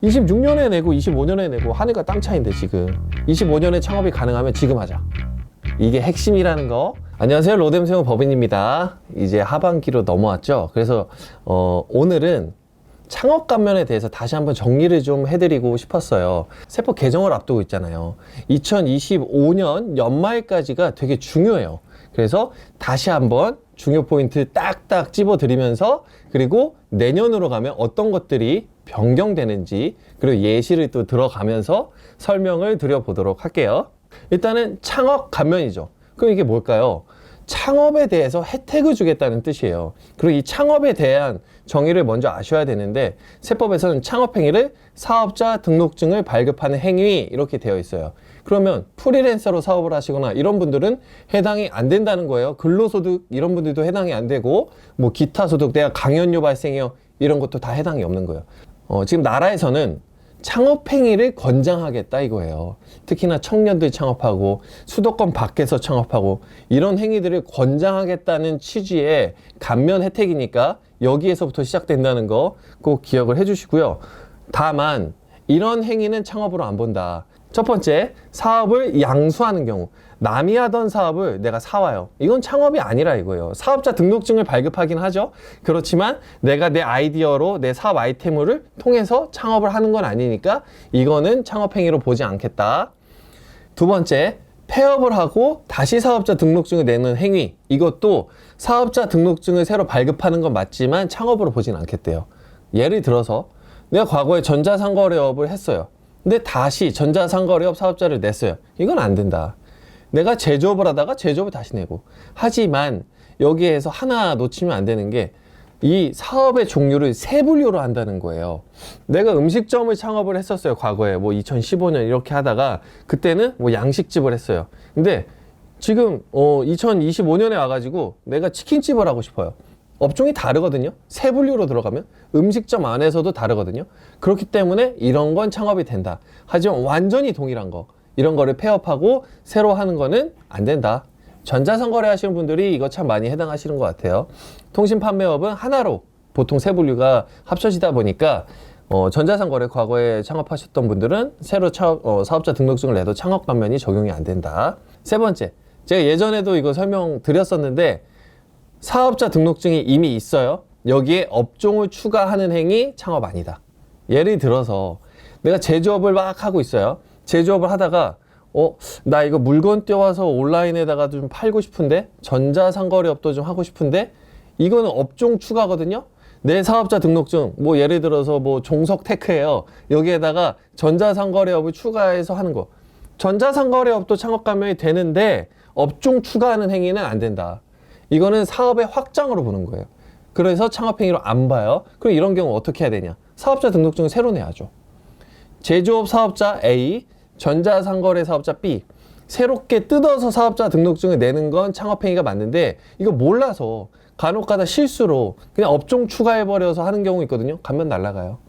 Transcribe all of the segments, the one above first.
26년에 내고 25년에 내고 하늘과 땅 차이인데 지금 25년에 창업이 가능하면 지금 하자. 이게 핵심이라는 거. 안녕하세요, 로뎀세용 법인입니다. 이제 하반기로 넘어왔죠. 그래서 오늘은 창업 감면에 대해서 다시 한번 정리를 좀 해드리고 싶었어요. 세법 개정을 앞두고 있잖아요. 2025년 연말까지가 되게 중요해요. 그래서 다시 한번 중요 포인트 딱딱 찝어드리면서, 그리고 내년으로 가면 어떤 것들이 변경되는지, 그리고 예시를 또 들어가면서 설명을 드려보도록 할게요. 일단은 창업 감면이죠. 그럼 이게 뭘까요? 창업에 대해서 혜택을 주겠다는 뜻이에요. 그리고 이 창업에 대한 정의를 먼저 아셔야 되는데, 세법에서는 창업행위를 사업자 등록증을 발급하는 행위 이렇게 되어 있어요. 그러면 프리랜서로 사업을 하시거나 이런 분들은 해당이 안 된다는 거예요. 근로소득 이런 분들도 해당이 안 되고, 뭐 기타 소득, 내가 강연료 발생해요, 이런 것도 다 해당이 없는 거예요. 지금 나라에서는 창업행위를 권장하겠다 이거예요. 특히나 청년들 창업하고 수도권 밖에서 창업하고 이런 행위들을 권장하겠다는 취지의 감면 혜택이니까 여기에서부터 시작된다는 거 꼭 기억을 해주시고요. 다만 이런 행위는 창업으로 안 본다. 첫 번째, 사업을 양수하는 경우. 남이 하던 사업을 내가 사와요. 이건 창업이 아니라 이거예요. 사업자 등록증을 발급하긴 하죠. 그렇지만 내가 내 아이디어로 내 사업 아이템을 통해서 창업을 하는 건 아니니까 이거는 창업행위로 보지 않겠다. 두 번째, 폐업을 하고 다시 사업자 등록증을 내는 행위. 이것도 사업자 등록증을 새로 발급하는 건 맞지만 창업으로 보진 않겠대요. 예를 들어서 내가 과거에 전자상거래업을 했어요. 근데 다시 전자상거래업 사업자를 냈어요. 이건 안 된다. 내가 제조업을 하다가 제조업을 다시 내고. 하지만 여기에서 하나 놓치면 안 되는 게, 이 사업의 종류를 세 분류로 한다는 거예요. 내가 음식점을 창업을 했었어요. 과거에 뭐 2015년 이렇게 하다가, 그때는 뭐 양식집을 했어요. 근데 지금 2025년에 와가지고 내가 치킨집을 하고 싶어요. 업종이 다르거든요. 세 분류로 들어가면 음식점 안에서도 다르거든요. 그렇기 때문에 이런 건 창업이 된다. 하지만 완전히 동일한 거, 이런 거를 폐업하고 새로 하는 거는 안 된다. 전자상거래 하시는 분들이 이거 참 많이 해당하시는 것 같아요. 통신판매업은 하나로 보통 세 분류가 합쳐지다 보니까 전자상거래 과거에 창업하셨던 분들은 새로 사업자 등록증을 내도 창업 감면이 적용이 안 된다. 세 번째, 제가 예전에도 이거 설명드렸었는데, 사업자 등록증이 이미 있어요. 여기에 업종을 추가하는 행위 창업 아니다. 예를 들어서 내가 제조업을 막 하고 있어요. 제조업을 하다가 나 이거 물건 떼와서 온라인에다가 좀 팔고 싶은데, 전자상거래업도 좀 하고 싶은데, 이거는 업종 추가거든요. 내 사업자 등록증 뭐 예를 들어서 뭐 종석테크예요. 여기에다가 전자상거래업을 추가해서 하는 거. 전자상거래업도 창업 감면이 되는데 업종 추가하는 행위는 안 된다. 이거는 사업의 확장으로 보는 거예요. 그래서 창업행위로 안 봐요. 그럼 이런 경우 어떻게 해야 되냐? 사업자 등록증을 새로 내야죠. 제조업 사업자 A, 전자상거래 사업자 B. 새롭게 뜯어서 사업자 등록증을 내는 건 창업행위가 맞는데, 이거 몰라서 간혹가다 실수로 그냥 업종 추가해버려서 하는 경우 있거든요. 감면 날라가요.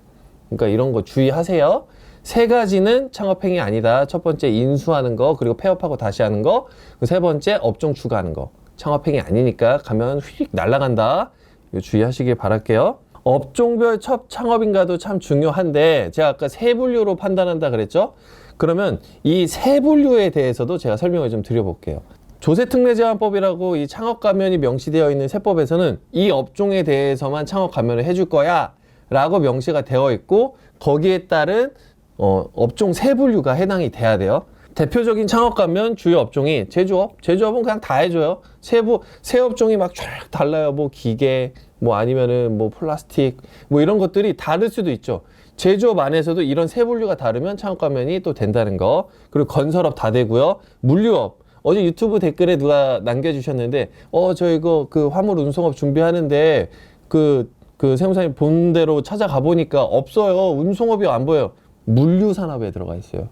그러니까 이런 거 주의하세요. 세 가지는 창업행위 아니다. 첫 번째, 인수하는 거, 그리고 폐업하고 다시 하는 거. 세 번째, 업종 추가하는 거. 창업행위 아니니까 가면 휙 날아간다. 이거 주의하시길 바랄게요. 업종별 첫 창업인가도 참 중요한데, 제가 아까 세 분류로 판단한다 그랬죠? 그러면 이 세 분류에 대해서도 제가 설명을 좀 드려볼게요. 조세특례제한법이라고 이 창업 감면이 명시되어 있는 세법에서는 이 업종에 대해서만 창업 감면을 해줄 거야 라고 명시가 되어 있고, 거기에 따른 업종 세 분류가 해당이 돼야 돼요. 대표적인 창업 감면 주요 업종이 제조업. 제조업은 그냥 다 해줘요. 세 업종이 막 쫙 달라요. 뭐 기계, 뭐 아니면은 뭐 플라스틱, 뭐 이런 것들이 다를 수도 있죠. 제조업 안에서도 이런 세 분류가 다르면 창업 감면이 또 된다는 거. 그리고 건설업 다 되고요. 물류업. 어제 유튜브 댓글에 누가 남겨주셨는데, 저 이거 그 화물 운송업 준비하는데 그 세무사님 본 대로 찾아가 보니까 없어요. 운송업이 안 보여요. 물류 산업에 들어가 있어요.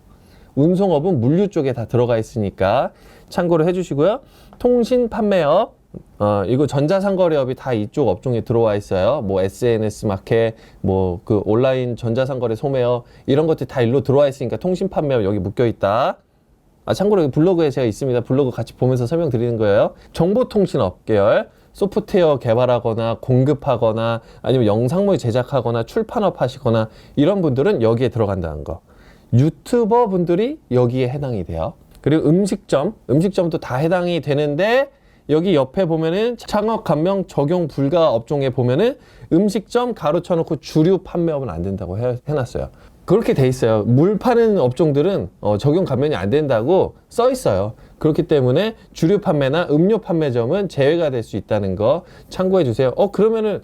운송업은 물류 쪽에 다 들어가 있으니까 참고를 해주시고요. 통신 판매업, 이거 전자상거래업이 다 이쪽 업종에 들어와 있어요. 뭐 SNS 마켓, 뭐 그 온라인 전자상거래 소매업, 이런 것들 다 일로 들어와 있으니까 통신 판매업 여기 묶여 있다. 참고로 여기 블로그에 제가 있습니다. 블로그 같이 보면서 설명드리는 거예요. 정보통신업 계열, 소프트웨어 개발하거나 공급하거나 아니면 영상물 제작하거나 출판업 하시거나 이런 분들은 여기에 들어간다는 거. 유튜버 분들이 여기에 해당이 돼요. 그리고 음식점도 다 해당이 되는데 여기 옆에 보면은 창업 감면 적용 불가 업종에 보면은 음식점 가로쳐놓고 주류 판매업은 안 된다고 해놨어요. 그렇게 돼 있어요. 물 파는 업종들은 적용 감면이 안 된다고 써 있어요. 그렇기 때문에 주류 판매나 음료 판매점은 제외가 될 수 있다는 거 참고해 주세요. 그러면은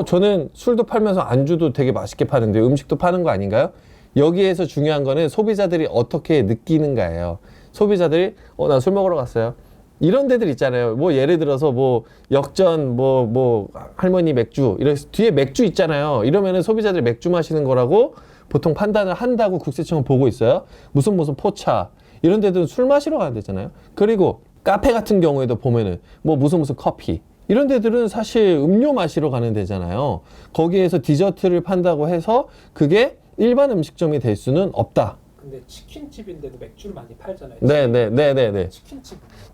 저는 술도 팔면서 안주도 되게 맛있게 파는데 음식도 파는 거 아닌가요? 여기에서 중요한 거는 소비자들이 어떻게 느끼는가예요. 소비자들이 나 술 먹으러 갔어요. 이런 데들 있잖아요. 뭐 예를 들어서 뭐 역전 뭐 할머니 맥주 이런 뒤에 맥주 있잖아요. 이러면은 소비자들이 맥주 마시는 거라고 보통 판단을 한다고 국세청은 보고 있어요. 무슨 포차 이런 데들은 술 마시러 가야 되잖아요. 그리고 카페 같은 경우에도 보면은 뭐 무슨 커피 이런 데들은 사실 음료 마시러 가는 데잖아요. 거기에서 디저트를 판다고 해서 그게 일반 음식점이 될 수는 없다. 근데 치킨집인데도 맥주를 많이 팔잖아요. 네네네네네.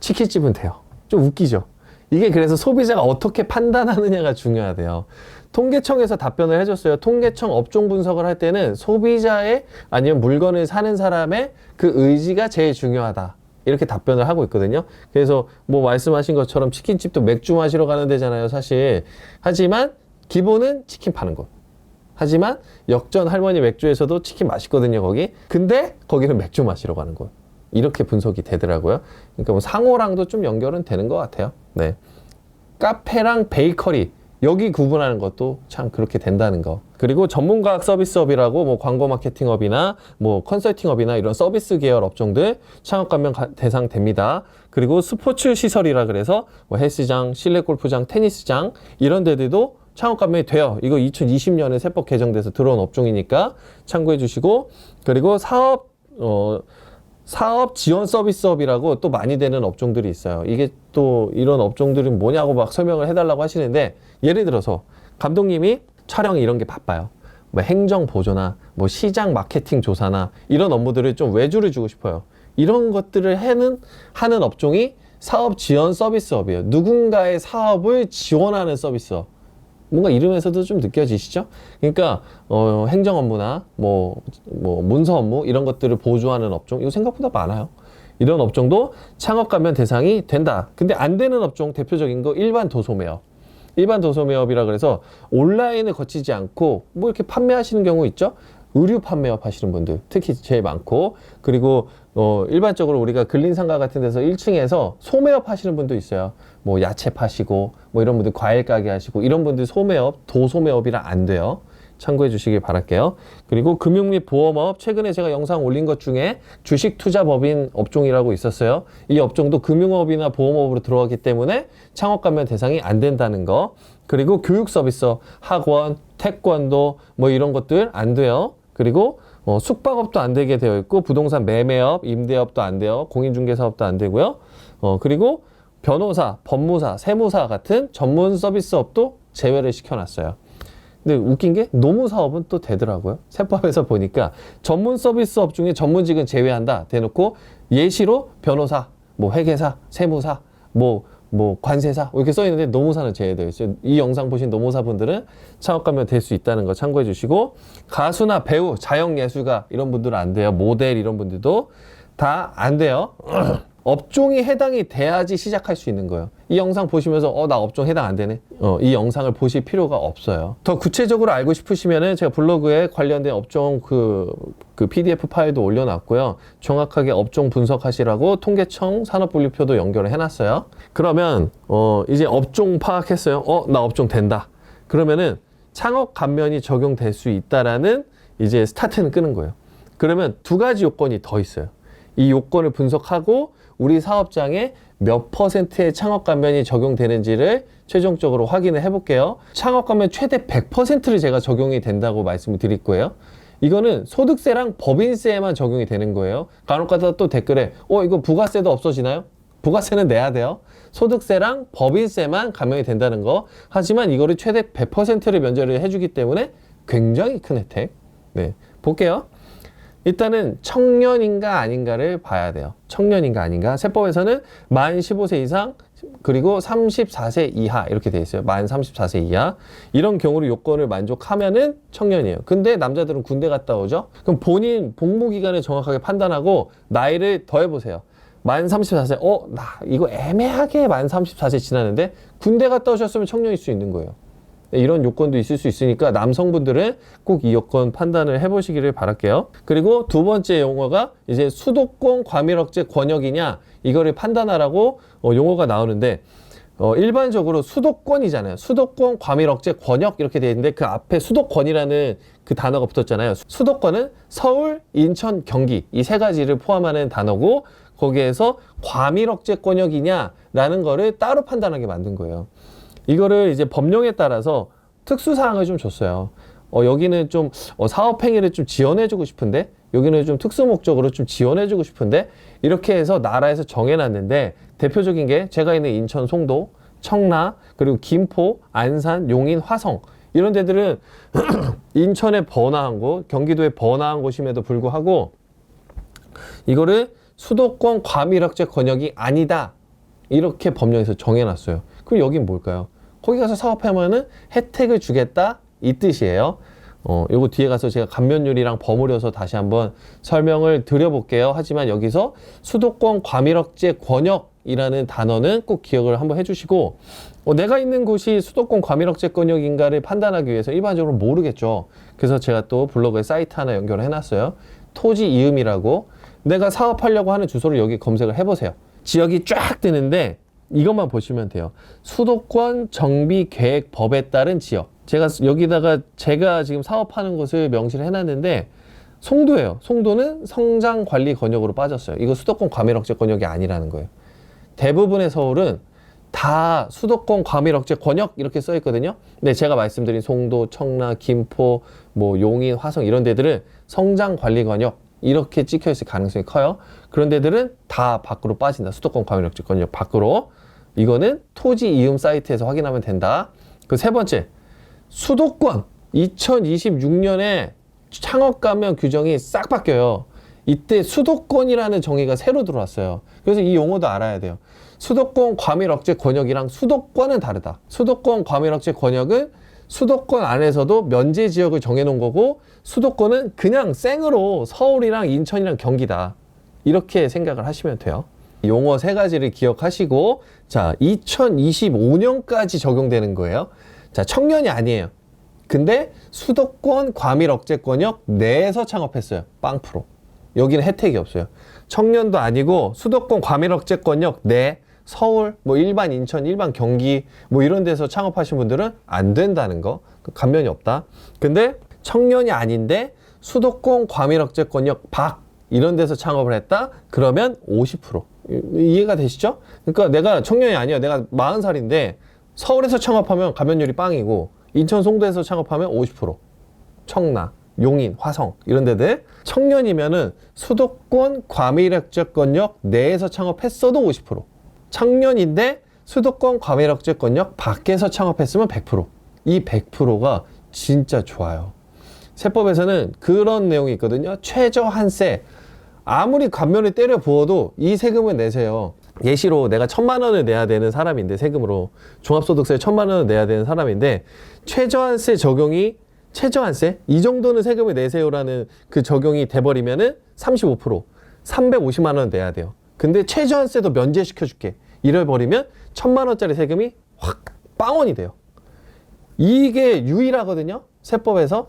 치킨집은 돼요. 좀 웃기죠. 이게 그래서 소비자가 어떻게 판단하느냐가 중요하대요. 통계청에서 답변을 해줬어요. 통계청 업종 분석을 할 때는 소비자의 아니면 물건을 사는 사람의 그 의지가 제일 중요하다. 이렇게 답변을 하고 있거든요. 그래서 뭐 말씀하신 것처럼 치킨집도 맥주 마시러 가는 데잖아요, 사실. 하지만 기본은 치킨 파는 곳. 하지만 역전 할머니 맥주에서도 치킨 맛있거든요, 거기. 근데 거기는 맥주 마시러 가는 곳. 이렇게 분석이 되더라고요. 그러니까 뭐 상호랑도 좀 연결은 되는 것 같아요. 네. 카페랑 베이커리. 여기 구분하는 것도 참 그렇게 된다는 거. 그리고 전문가학 서비스업이라고 뭐 광고 마케팅업이나 뭐 컨설팅업이나 이런 서비스 계열 업종들 창업 감면 대상 됩니다. 그리고 스포츠 시설이라 그래서 뭐 헬스장, 실내 골프장, 테니스장 이런 데들도 창업 감면이 돼요. 이거 2020년에 세법 개정돼서 들어온 업종이니까 참고해 주시고, 그리고 사업 지원 서비스업이라고 또 많이 되는 업종들이 있어요. 이게 또 이런 업종들은 뭐냐고 막 설명을 해달라고 하시는데, 예를 들어서 감독님이 촬영 이런 게 바빠요. 뭐 행정 보조나 뭐 시장 마케팅 조사나 이런 업무들을 좀 외주를 주고 싶어요. 이런 것들을 하는 업종이 사업 지원 서비스업이에요. 누군가의 사업을 지원하는 서비스업. 뭔가 이름에서도 좀 느껴지시죠? 그러니까 행정 업무나 뭐 문서 업무 이런 것들을 보조하는 업종, 이거 생각보다 많아요. 이런 업종도 창업 감면 대상이 된다. 근데 안 되는 업종 대표적인 거 일반 도소매업. 일반 도소매업이라 그래서 온라인을 거치지 않고 뭐 이렇게 판매하시는 경우 있죠? 의류 판매업 하시는 분들 특히 제일 많고, 그리고 일반적으로 우리가 근린상가 같은 데서 1층에서 소매업 하시는 분도 있어요. 뭐 야채 파시고 뭐 이런 분들 과일 가게 하시고 이런 분들 소매업, 도소매업이라 안 돼요. 참고해 주시길 바랄게요. 그리고 금융 및 보험업, 최근에 제가 영상 올린 것 중에 주식투자법인 업종이라고 있었어요. 이 업종도 금융업이나 보험업으로 들어가기 때문에 창업 감면 대상이 안 된다는 거. 그리고 교육 서비스업, 학원, 태권도 뭐 이런 것들 안 돼요. 그리고 숙박업도 안 되게 되어 있고, 부동산 매매업, 임대업도 안 돼요. 공인중개사업도 안 되고요. 그리고 변호사, 법무사, 세무사 같은 전문 서비스업도 제외를 시켜놨어요. 근데 웃긴 게 노무사업은 또 되더라고요. 세법에서 보니까 전문 서비스업 중에 전문직은 제외한다 대놓고 예시로 변호사, 뭐 회계사, 세무사, 뭐 관세사 이렇게 써 있는데 노무사는 제외되어 있어요. 이 영상 보신 노무사분들은 창업 감면 될 수 있다는 거 참고해 주시고, 가수나 배우, 자연예술가 이런 분들은 안 돼요. 모델 이런 분들도 다 안 돼요. 업종이 해당이 돼야지 시작할 수 있는 거예요. 이 영상 보시면서 나 업종 해당 안 되네. 이 영상을 보실 필요가 없어요. 더 구체적으로 알고 싶으시면은 제가 블로그에 관련된 업종 그 PDF 파일도 올려놨고요. 정확하게 업종 분석하시라고 통계청 산업분류표도 연결을 해놨어요. 그러면 이제 업종 파악했어요. 나 업종 된다. 그러면은 창업 감면이 적용될 수 있다라는 이제 스타트는 끄는 거예요. 그러면 두 가지 요건이 더 있어요. 이 요건을 분석하고 우리 사업장에 몇 %의 창업 감면이 적용되는지를 최종적으로 확인을 해볼게요. 창업 감면 최대 100%를 제가 적용이 된다고 말씀을 드릴 거예요. 이거는 소득세랑 법인세에만 적용이 되는 거예요. 간혹가다 또 댓글에 이거 부가세도 없어지나요? 부가세는 내야 돼요. 소득세랑 법인세만 감면이 된다는 거. 하지만 이거를 최대 100%를 면제를 해주기 때문에 굉장히 큰 혜택. 네, 볼게요. 일단은 청년인가 아닌가를 봐야 돼요. 청년인가 아닌가. 세법에서는 만 15세 이상 그리고 34세 이하 이렇게 돼 있어요. 만 34세 이하. 이런 경우로 요건을 만족하면은 청년이에요. 근데 남자들은 군대 갔다 오죠? 그럼 본인 복무 기간을 정확하게 판단하고 나이를 더해보세요. 만 34세, 나 이거 애매하게 만 34세 지났는데 군대 갔다 오셨으면 청년일 수 있는 거예요. 이런 요건도 있을 수 있으니까 남성분들은 꼭 이 요건 판단을 해보시기를 바랄게요. 그리고 두 번째 용어가 이제 수도권 과밀억제 권역이냐 이거를 판단하라고 용어가 나오는데 일반적으로 수도권이잖아요. 수도권 과밀억제 권역 이렇게 되어 있는데 그 앞에 수도권이라는 그 단어가 붙었잖아요. 수도권은 서울, 인천, 경기 이 세 가지를 포함하는 단어고 거기에서 과밀억제 권역이냐라는 거를 따로 판단하게 만든 거예요. 이거를 이제 법령에 따라서 특수사항을 좀 줬어요. 여기는 좀 사업행위를 좀 지원해주고 싶은데 여기는 좀 특수목적으로 좀 지원해주고 싶은데 이렇게 해서 나라에서 정해놨는데 대표적인 게 제가 있는 인천 송도, 청라, 그리고 김포, 안산, 용인, 화성 이런 데들은 인천에 번화한 곳, 경기도에 번화한 곳임에도 불구하고 이거를 수도권 과밀억제 권역이 아니다 이렇게 법령에서 정해놨어요. 그럼 여긴 뭘까요? 거기 가서 사업하면은 혜택을 주겠다 이 뜻이에요. 요거 뒤에 가서 제가 감면율이랑 버무려서 다시 한번 설명을 드려볼게요. 하지만 여기서 수도권 과밀억제 권역이라는 단어는 꼭 기억을 한번 해주시고 내가 있는 곳이 수도권 과밀억제 권역인가를 판단하기 위해서 일반적으로 모르겠죠. 그래서 제가 또 블로그에 사이트 하나 연결을 해놨어요. 토지 이음이라고 내가 사업하려고 하는 주소를 여기 검색을 해보세요. 지역이 쫙 뜨는데 이것만 보시면 돼요. 수도권 정비계획법에 따른 지역. 여기다가 제가 지금 사업하는 곳을 명시를 해놨는데 송도예요. 송도는 성장관리 권역으로 빠졌어요. 이거 수도권 과밀억제 권역이 아니라는 거예요. 대부분의 서울은 다 수도권 과밀억제 권역 이렇게 써 있거든요. 근데 제가 말씀드린 송도, 청라, 김포, 용인, 화성 이런 데들은 성장관리 권역 이렇게 찍혀 있을 가능성이 커요. 그런 데들은 다 밖으로 빠진다. 수도권 과밀억제 권역 밖으로. 이거는 토지 이음 사이트에서 확인하면 된다. 그 세 번째, 수도권 2026년에 창업 감면 규정이 싹 바뀌어요. 이때 수도권이라는 정의가 새로 들어왔어요. 그래서 이 용어도 알아야 돼요. 수도권 과밀억제 권역이랑 수도권은 다르다. 수도권 과밀억제 권역은 수도권 안에서도 면제 지역을 정해놓은 거고 수도권은 그냥 생으로 서울이랑 인천이랑 경기다. 이렇게 생각을 하시면 돼요. 용어 세 가지를 기억하시고 자 2025년까지 적용되는 거예요. 자 청년이 아니에요. 근데 수도권 과밀억제권역 내에서 창업했어요. 빵프로. 여기는 혜택이 없어요. 청년도 아니고 수도권 과밀억제권역 내 서울, 일반 인천, 일반 경기 이런 데서 창업하신 분들은 안 된다는 거. 감면이 없다. 근데 청년이 아닌데 수도권 과밀억제권역 밖 이런 데서 창업을 했다? 그러면 50%. 이해가 되시죠? 그러니까 내가 청년이 아니야. 내가 40살인데 서울에서 창업하면 감면율이 빵이고 인천 송도에서 창업하면 50%. 청라, 용인, 화성 이런 데들 청년이면은 수도권 과밀억제권역 내에서 창업했어도 50%. 청년인데 수도권 과밀억제권역 밖에서 창업했으면 100%. 이 100%가 진짜 좋아요. 세법에서는 그런 내용이 있거든요. 최저한세. 아무리 감면을 때려 부어도 이 세금을 내세요. 예시로 내가 1,000만 원을 내야 되는 사람인데 세금으로 종합소득세 1,000만 원을 내야 되는 사람인데 최저한세 적용이 최저한세 이 정도는 세금을 내세요라는 그 적용이 돼버리면은 35% 350만 원 내야 돼요. 근데 최저한세도 면제시켜 줄게. 이래 버리면 1,000만 원짜리 세금이 확 빵원이 돼요. 이게 유일하거든요. 세법에서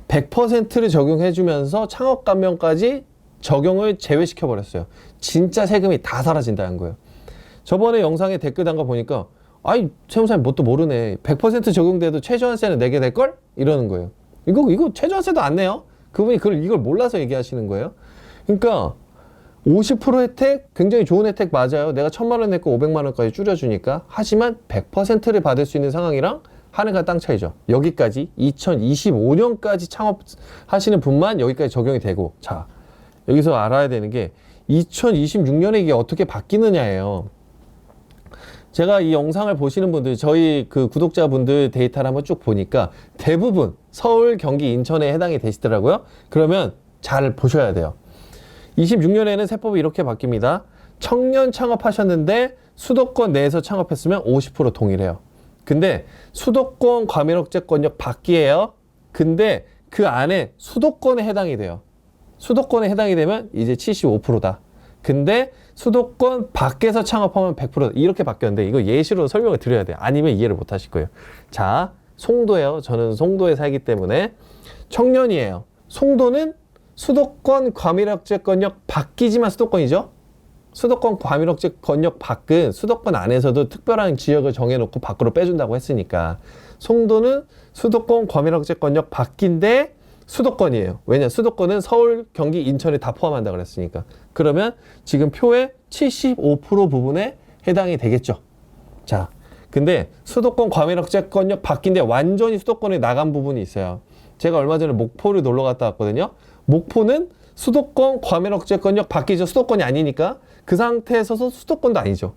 100%를 적용해 주면서 창업 감면까지 적용을 제외시켜 버렸어요. 진짜 세금이 다 사라진다는 거예요. 저번에 영상에 댓글 단 거 보니까 아이 세무사님 뭣도 모르네. 100% 적용돼도 최저한세는 내게 될걸? 이러는 거예요. 이거 최저한세도 안 내요. 그분이 이걸 몰라서 얘기하시는 거예요. 그러니까 50% 혜택 굉장히 좋은 혜택 맞아요. 내가 1,000만 원 냈고 500만 원까지 줄여주니까. 하지만 100%를 받을 수 있는 상황이랑 하늘과 땅 차이죠. 여기까지 2025년까지 창업하시는 분만 여기까지 적용이 되고 자 여기서 알아야 되는 게 2026년에 이게 어떻게 바뀌느냐예요. 제가 이 영상을 보시는 분들 저희 그 구독자분들 데이터를 한번 쭉 보니까 대부분 서울, 경기, 인천에 해당이 되시더라고요. 그러면 잘 보셔야 돼요. 26년에는 세법이 이렇게 바뀝니다. 청년 창업하셨는데 수도권 내에서 창업했으면 50% 동일해요. 근데 수도권 과밀억제권역 밖이에요. 근데 그 안에 수도권에 해당이 돼요. 수도권에 해당이 되면 이제 75%다. 근데 수도권 밖에서 창업하면 100%다. 이렇게 바뀌었는데 이거 예시로 설명을 드려야 돼요. 아니면 이해를 못 하실 거예요. 자, 송도예요. 저는 송도에 살기 때문에 청년이에요. 송도는 수도권 과밀억제권역 밖이지만 수도권이죠. 수도권 과밀억제권역 밖은 수도권 안에서도 특별한 지역을 정해놓고 밖으로 빼준다고 했으니까 송도는 수도권 과밀억제권역 밖인데 수도권이에요. 왜냐? 수도권은 서울, 경기, 인천이 다 포함한다 그랬으니까. 그러면 지금 표의 75% 부분에 해당이 되겠죠. 자, 근데 수도권 과밀억제권역 밖인데 완전히 수도권에 나간 부분이 있어요. 제가 얼마 전에 목포를 놀러 갔다 왔거든요. 목포는 수도권 과밀억제권역 밖이죠. 수도권이 아니니까. 그 상태에서도 수도권도 아니죠.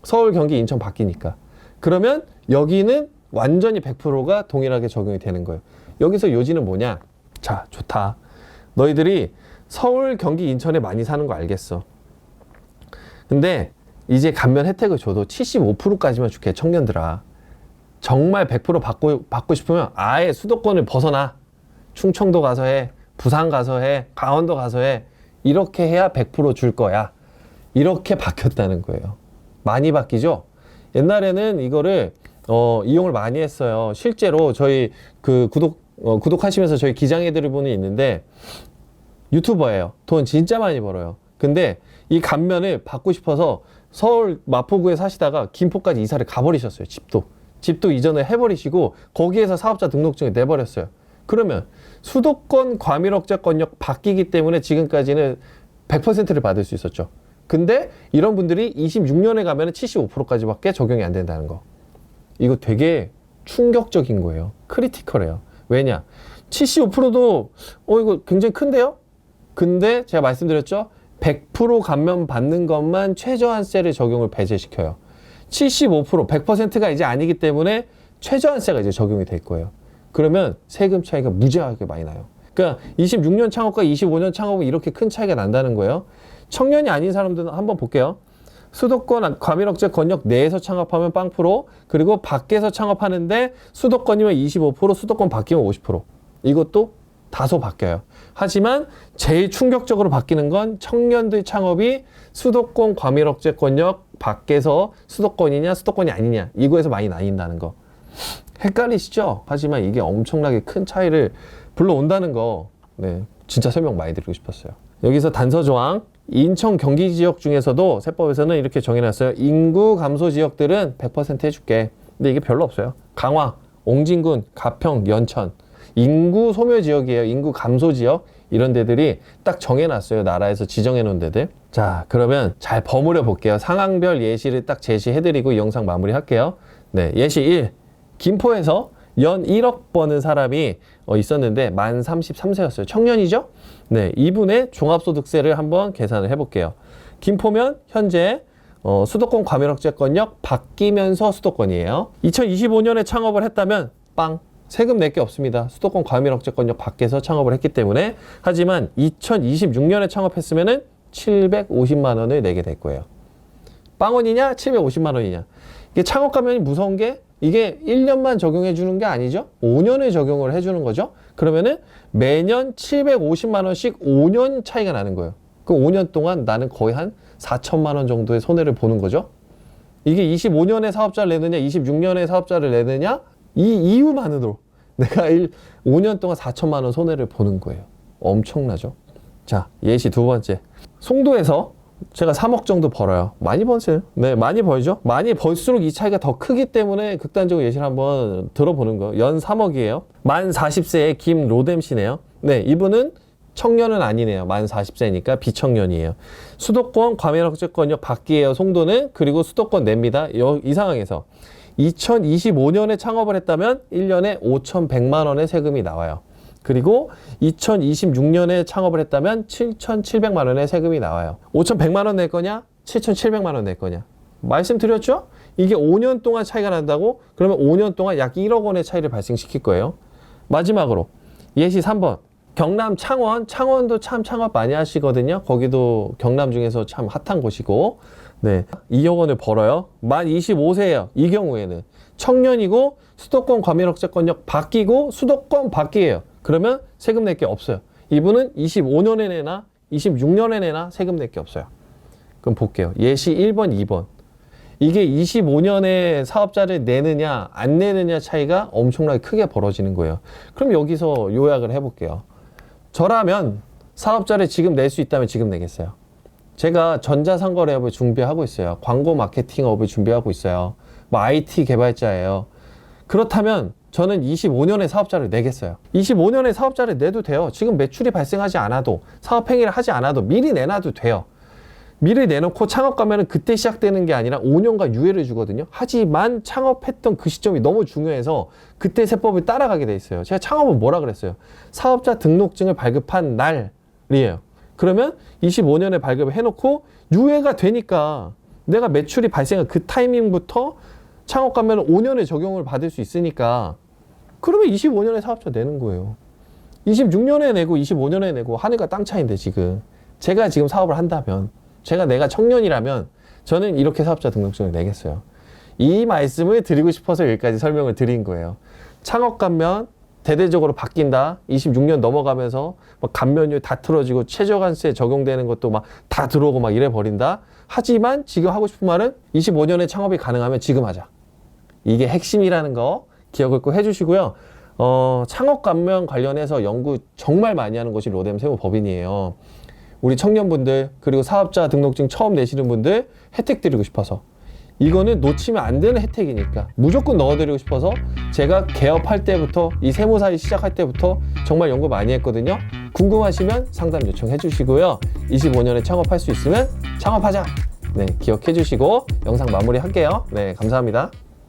서울, 경기, 인천 밖이니까. 그러면 여기는 완전히 100%가 동일하게 적용이 되는 거예요. 여기서 요지는 뭐냐? 자, 좋다. 너희들이 서울, 경기, 인천에 많이 사는 거 알겠어. 근데 이제 감면 혜택을 줘도 75%까지만 줄게, 청년들아. 정말 100% 받고 싶으면 아예 수도권을 벗어나. 충청도 가서 해. 부산 가서 해. 강원도 가서 해. 이렇게 해야 100%줄 거야. 이렇게 바뀌었다는 거예요. 많이 바뀌죠? 옛날에는 이거를 이용을 많이 했어요. 실제로 저희 그 구독하시면서 저희 기장애들을 분이 있는데 유튜버예요. 돈 진짜 많이 벌어요. 근데 이 감면을 받고 싶어서 서울 마포구에 사시다가 김포까지 이사를 가버리셨어요. 집도 이전을 해버리시고 거기에서 사업자 등록증을 내버렸어요. 그러면 수도권 과밀억제권역 바뀌기 때문에 지금까지는 100%를 받을 수 있었죠. 근데 이런 분들이 26년에 가면 75%까지밖에 적용이 안 된다는 거. 이거 되게 충격적인 거예요. 크리티컬해요. 왜냐? 75%도 이거 굉장히 큰데요? 근데 제가 말씀드렸죠? 100% 감면 받는 것만 최저한세를 적용을 배제시켜요. 75%, 100%가 이제 아니기 때문에 최저한세가 이제 적용이 될 거예요. 그러면 세금 차이가 무지하게 많이 나요. 그러니까 26년 창업과 25년 창업은 이렇게 큰 차이가 난다는 거예요. 청년이 아닌 사람들은 한번 볼게요. 수도권 과밀억제권역 내에서 창업하면 0%, 그리고 밖에서 창업하는데 수도권이면 25%, 수도권 밖이면 50%. 이것도 다소 바뀌어요. 하지만 제일 충격적으로 바뀌는 건 청년들 창업이 수도권 과밀억제권역 밖에서 수도권이냐 수도권이 아니냐 이거에서 많이 나뉜다는 거. 헷갈리시죠? 하지만 이게 엄청나게 큰 차이를 불러온다는 거, 네, 진짜 설명 많이 드리고 싶었어요. 여기서 단서 조항, 인천 경기 지역 중에서도 세법에서는 이렇게 정해놨어요. 인구 감소 지역들은 100% 해줄게. 근데 이게 별로 없어요. 강화, 옹진군, 가평, 연천. 인구 소멸 지역이에요. 인구 감소 지역. 이런 데들이 딱 정해놨어요. 나라에서 지정해 놓은 데들. 자, 그러면 잘 버무려 볼게요. 상황별 예시를 딱 제시해드리고 이 영상 마무리할게요. 네, 예시 1. 김포에서 연 1억 버는 사람이 있었는데 만 33세였어요. 청년이죠? 네, 이분의 종합소득세를 한번 계산을 해볼게요. 김포면 현재 수도권 과밀억제권역 바뀌면서 수도권이에요. 2025년에 창업을 했다면 빵! 세금 낼 게 없습니다. 수도권 과밀억제권역 밖에서 창업을 했기 때문에. 하지만 2026년에 창업했으면은 750만 원을 내게 될 거예요. 빵원이냐 750만 원이냐. 이게 창업 감면이 무서운 게 이게 1년만 적용해 주는 게 아니죠. 5년을 적용을 해 주는 거죠. 그러면은 매년 750만 원씩 5년 차이가 나는 거예요. 그 5년 동안 나는 거의 한 4천만 원 정도의 손해를 보는 거죠. 이게 25년에 사업자를 내느냐 26년에 사업자를 내느냐 이 이유만으로 내가 5년 동안 4천만 원 손해를 보는 거예요. 엄청나죠. 자, 예시 두 번째. 송도에서 제가 3억 정도 벌어요. 많이 버세요. 네, 많이 벌죠. 많이 벌수록 이 차이가 더 크기 때문에 극단적으로 예시를 한번 들어보는 거예요. 연 3억이에요. 만 40세의 김로뎀 씨네요. 네, 이분은 청년은 아니네요. 만 40세니까 비청년이에요. 수도권 과밀억제권역 밖이에요. 송도는. 그리고 수도권 냅니다. 이 상황에서 2025년에 창업을 했다면 1년에 5,100만 원의 세금이 나와요. 그리고 2026년에 창업을 했다면 7,700만 원의 세금이 나와요. 5,100만 원 낼 거냐? 7,700만 원 낼 거냐? 말씀드렸죠? 이게 5년 동안 차이가 난다고? 그러면 5년 동안 약 1억 원의 차이를 발생시킬 거예요. 마지막으로 예시 3번. 경남 창원도 참 창업 많이 하시거든요. 거기도 경남 중에서 참 핫한 곳이고. 네, 2억 원을 벌어요. 만 25세예요. 이 경우에는 청년이고 수도권 과밀억제권역 바뀌고 수도권 바뀌에요. 그러면 세금 낼 게 없어요. 이분은 25년에 내나 26년에 내나 세금 낼 게 없어요. 그럼 볼게요. 예시 1번, 2번. 이게 25년에 사업자를 내느냐 안 내느냐 차이가 엄청나게 크게 벌어지는 거예요. 그럼 여기서 요약을 해볼게요. 저라면 사업자를 지금 낼 수 있다면 지금 내겠어요. 제가 전자상거래업을 준비하고 있어요. 광고 마케팅업을 준비하고 있어요. 뭐 IT 개발자예요. 그렇다면 저는 25년에 사업자를 내겠어요. 25년에 사업자를 내도 돼요. 지금 매출이 발생하지 않아도 사업 행위를 하지 않아도 미리 내놔도 돼요. 미리 내놓고 창업가면은 그때 시작되는 게 아니라 5년간 유예를 주거든요. 하지만 창업했던 그 시점이 너무 중요해서 그때 세법을 따라가게 돼 있어요. 제가 창업은 뭐라 그랬어요? 사업자 등록증을 발급한 날이에요. 그러면 25년에 발급을 해놓고 유예가 되니까 내가 매출이 발생한 그 타이밍부터 창업 가면 5년의 적용을 받을 수 있으니까 그러면 25년에 사업자 내는 거예요. 26년에 내고 25년에 내고 하늘과 땅 차이인데 지금 제가 지금 사업을 한다면 내가 청년이라면 저는 이렇게 사업자 등록증을 내겠어요. 이 말씀을 드리고 싶어서 여기까지 설명을 드린 거예요. 창업 가면 대대적으로 바뀐다. 26년 넘어가면서 막 감면율 다 틀어지고 최저관세 적용되는 것도 막 다 들어오고 막 이래 버린다. 하지만 지금 하고 싶은 말은 25년에 창업이 가능하면 지금 하자. 이게 핵심이라는 거 기억을 꼭 해주시고요. 창업 감면 관련해서 연구 정말 많이 하는 곳이 로뎀 세무법인이에요. 우리 청년분들 그리고 사업자 등록증 처음 내시는 분들 혜택 드리고 싶어서 이거는 놓치면 안 되는 혜택이니까 무조건 넣어드리고 싶어서 제가 개업할 때부터 이 세무사일 시작할 때부터 정말 연구 많이 했거든요. 궁금하시면 상담 요청해 주시고요. 25년에 창업할 수 있으면 창업하자. 네, 기억해 주시고 영상 마무리할게요. 네, 감사합니다.